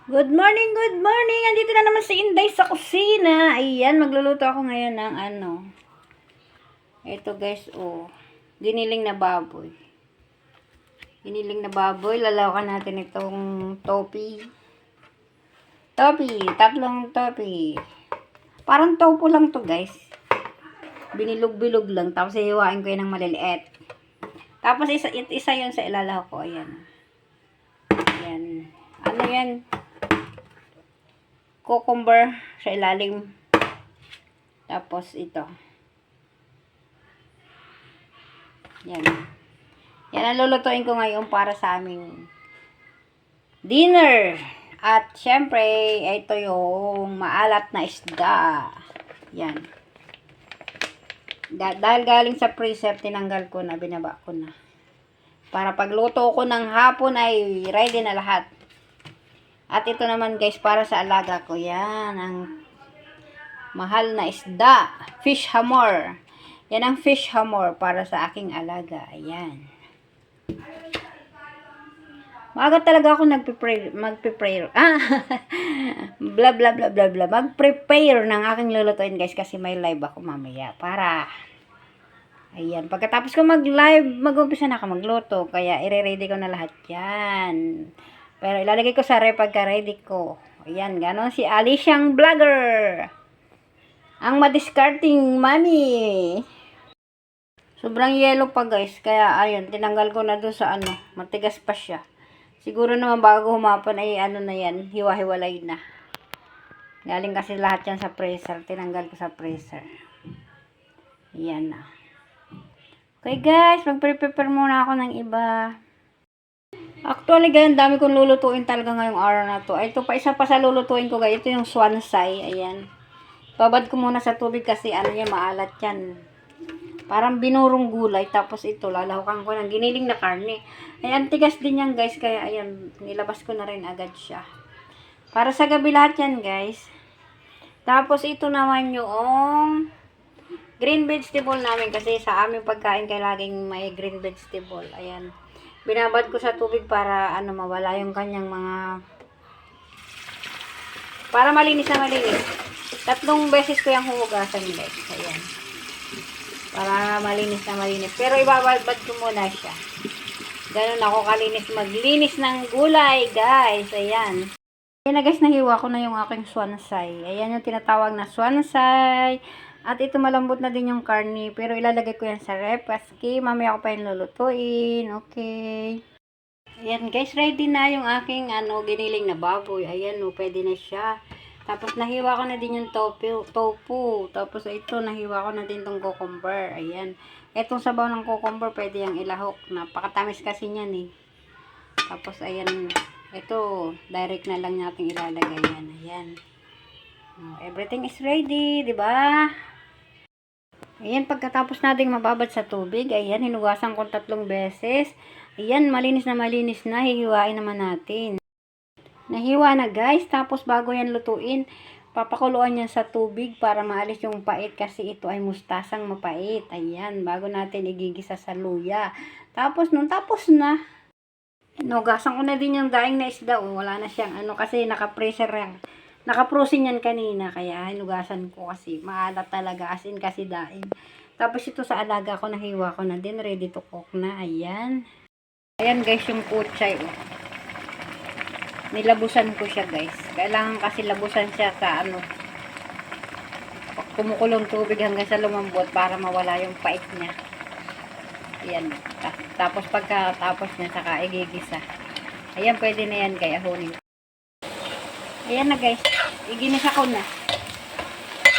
Good morning, good morning! Andito na naman si Inday sa kusina. Ayan, magluluto ako ngayon ng Ito guys, giniling na baboy. Giniling na baboy, lalawakan natin itong topi. Tatlong topi. Parang tofu lang to guys. Binilog-bilog lang, tapos hihiwain ko yan ng maliliit. Tapos isa yun sa ilalahok ko, ayan. Ayan. Ano yan? Cucumber sa ilalim. Tapos ito. Yan. Yan ang lulutuin ko ngayon para sa aming dinner. At syempre, ito yung maalat na isda. Yan. Dahil galing sa freezer, tinanggal ko na, binaba ko na. Para pagluto ko ng hapon ay ready na lahat. At ito naman guys, para sa alaga ko. Yan, ang mahal na isda. Fish hamor. Yan ang fish hamor para sa aking alaga. Ayan. Maaga talaga ako mag-prepare. Blah, blah, blah, blah, blah. Mag-prepare ng aking lulutuin guys kasi may live ako mamaya. Para, ayan. Pagkatapos ko mag-live, mag-umpisa na ako magluto. Kaya, i-ready ko na lahat yan. Pero ilalagay ko sa rep pagka-ready ko. Ayan, ganon si Aliciang Vlogger. Ang madiscarding mami. Sobrang yellow pa guys. Kaya ayun, tinanggal ko na doon sa matigas pa siya. Siguro naman bago humapon ay na yan, hiwa-hiwalay na. Galing kasi lahat yan sa freezer. Tinanggal ko sa freezer. Ayan na. Okay guys, mag-prepare muna ako ng iba. Actually, ganyan, dami kong lulutuin talaga ngayong araw na to. Ito pa, isa pa sa lulutuin ko, guys. Ito yung swansai. Ayan. Babad ko muna sa tubig kasi yan, maalat yan. Parang binurong gulay. Tapos ito, lalahukan ko ng giniling na karne. Ayan, tigas din yan, guys. Kaya, ayan, nilabas ko na rin agad siya. Para sa gabi lahat yan, guys. Tapos, ito naman yung green vegetable namin. Kasi sa aming pagkain, kaya laging may green vegetable. Ayan. Binabad ko sa tubig para mawala yung kanyang mga para malinis na malinis. 3 beses ko yung hugasan guys. Ayan. Para malinis na malinis. Pero ibabad ko muna siya. Ganun ako kalinis maglinis ng gulay guys. Ayan. Ayan na guys, nahiwa ko na yung aking swansai. Ayan yung tinatawag na swansai. At ito malambot na din yung karne. Pero ilalagay ko yan sa rep. Kasi mamaya ko pa yung lulutuin. Okay. Ayan guys, ready na yung aking giniling na baboy. Ayan pwede na siya. Tapos nahiwa ko na din yung tofu. Tapos ito, nahiwa ko na din tong cucumber. Ayan. Itong sabaw ng cucumber, pwede yung ilahok. Napakatamis kasi niyan eh. Tapos ayan, ito, direct na lang natin ilalagay yan. Ayan. Everything is ready, di ba? Ayan, pagkatapos nating mababad sa tubig, ayan, hinugasan ko 3 beses. Ayan, malinis na, hihiwain naman natin. Nahiwa na guys, tapos bago yan lutuin, papakuluan yan sa tubig para maalis yung pait kasi ito ay mustasang mapait. Ayan, bago natin igigisa sa luya. Tapos tapos na. Hinugasan ko na din yung daing na isda, wala na siyang kasi naka-freezer yan. Naka-frozen yan kanina, kaya hinugasan ko kasi maalat talaga, as in kasi daing. Tapos ito sa alaga ko, nahiwa ko na din, ready to cook na, ayan. Ayan guys, yung kutsay, nilabusan ko siya guys. Kailangan kasi labusan siya sa kumukulong tubig hanggang sa lumambot para mawala yung pait niya. Ayan. Tapos pagkatapos niya, saka igigisa. Ayan, pwede na yan kaya hunin. Ayan na guys, iginisa ko na.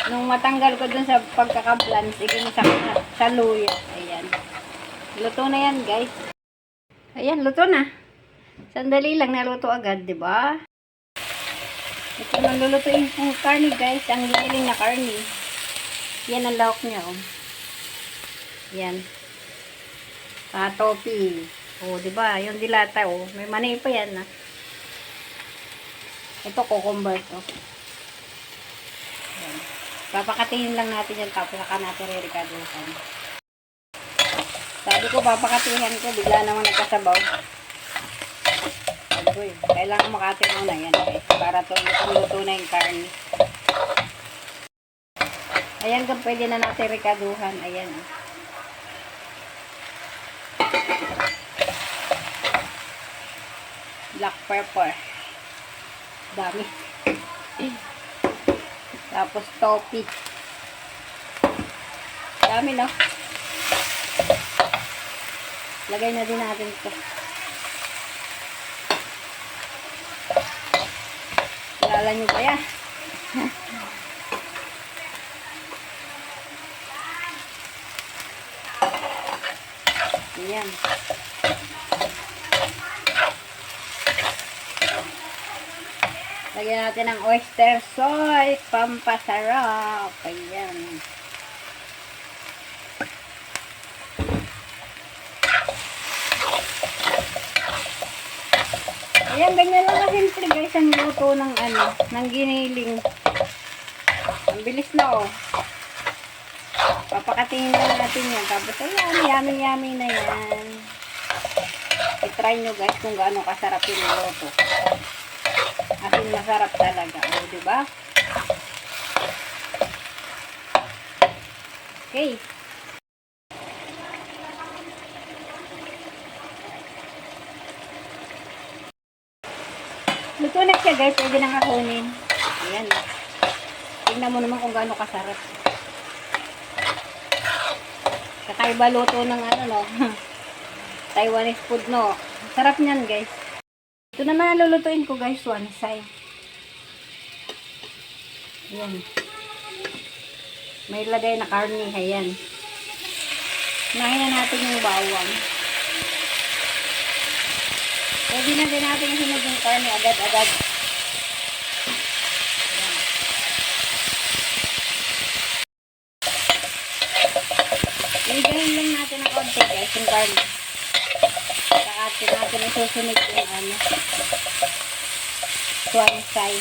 Nung matanggal ko dun sa pagkakablans, iginisa ko na sa luya. Ayan. Luto na yan guys. Ayan, luto na. Sandali lang naluto agad, di ba? Ito nang lulutuin yung karne guys, ang giniling na karne. Yan ang lahok niya Yan. Topi. Di ba? Yung dilata may mani pa yan Ito, cucumber to. Ayan. Papakatihin lang natin yan, tapos saka natin re-recadusan. Sabi ko, papakatihin ko, bigla naman nagkasabaw. Sabi ko, luto eh. Kailangan makati muna yan guys. Para luto na yung karne. Ayan kung pwede na natin rekaduhan. Ayan. Black pepper. Dami. Tapos topi. Dami no? Lagay na din natin ito. Kilala nyo ba yan? Ayan. Lagyan natin ng oyster sauce. Pampasarap. Ayan. Ayan, ganyan lang na simple guys ang luto ng ng giniling. Ang bilis na oh. Papakatingin lang natin yan. Tapos ayan, yummy na yan. I-try nyo guys kung gaano kasarap yung luto. As in, masarap talaga. O, diba? Okay. Luto na siya guys, pwede nang kakunin. Ayan. Tingnan mo naman kung gaano kasarap. Kakaiba luto ng no. Taiwanese food no. Sarap niyan guys. Ito naman ang lulutuin ko guys, one side. Ayan. May lagay na karne, ayan. Unahin na natin yung bawang. Pwede na din natin hinog yung karne agad-agad. Iligayin lang natin ng konti guys yung karne. Saka natin isusunod yung swansai.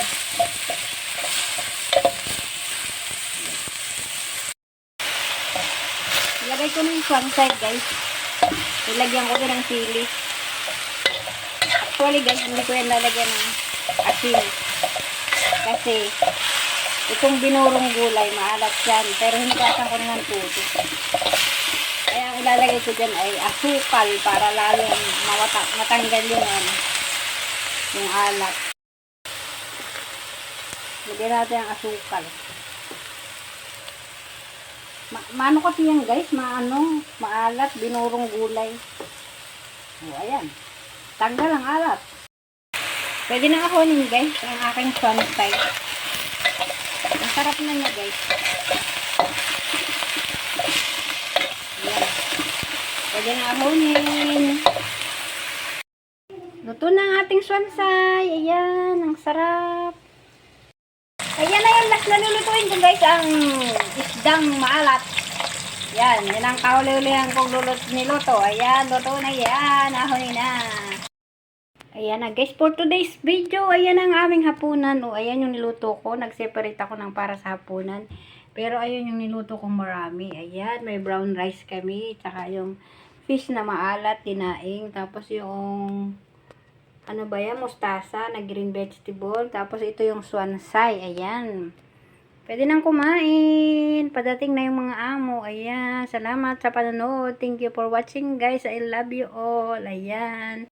Ilagay ko na yung swansai guys. Ilagyan ko din ng sili. Actually guys, hindi ko yan lalagyan ng asin. Kasi itong binurong gulay, maalat yan. Pero hintasan ko na ng tuto. Kaya ang ilalagay ko dyan ay asukal para lalong matanggal yung alat. Lagyan natin ang asukal. Maano kasi yan guys, maalat, binurong gulay. O, ayan. Tanggal ang alat. Pwede na kakunin guys, ang aking swansai. Ang sarap na niya guys. Ayan. Pwede na kakunin. Luto na ang ating swansai. Ayan, ang sarap. Ayan na yan, last na lulutuin ko guys, ang isdang maalat. Yan, yan ang kauli-ulihan kong niluto. Ayan, luto na yan. Ahonin na. Ayan na guys, for today's video, ayan ang aming hapunan. O, ayan yung niluto ko. Nag-separate ako ng para sa hapunan. Pero ayun yung niluto kong marami. Ayan, may brown rice kami. Tsaka yung fish na maalat, tinaing. Tapos yung, mustasa na green vegetable. Tapos ito yung swansai. Ayan. Pwede nang kumain. Padating na yung mga amo. Ayan. Salamat sa panonood. Thank you for watching guys. I love you all. Ayan.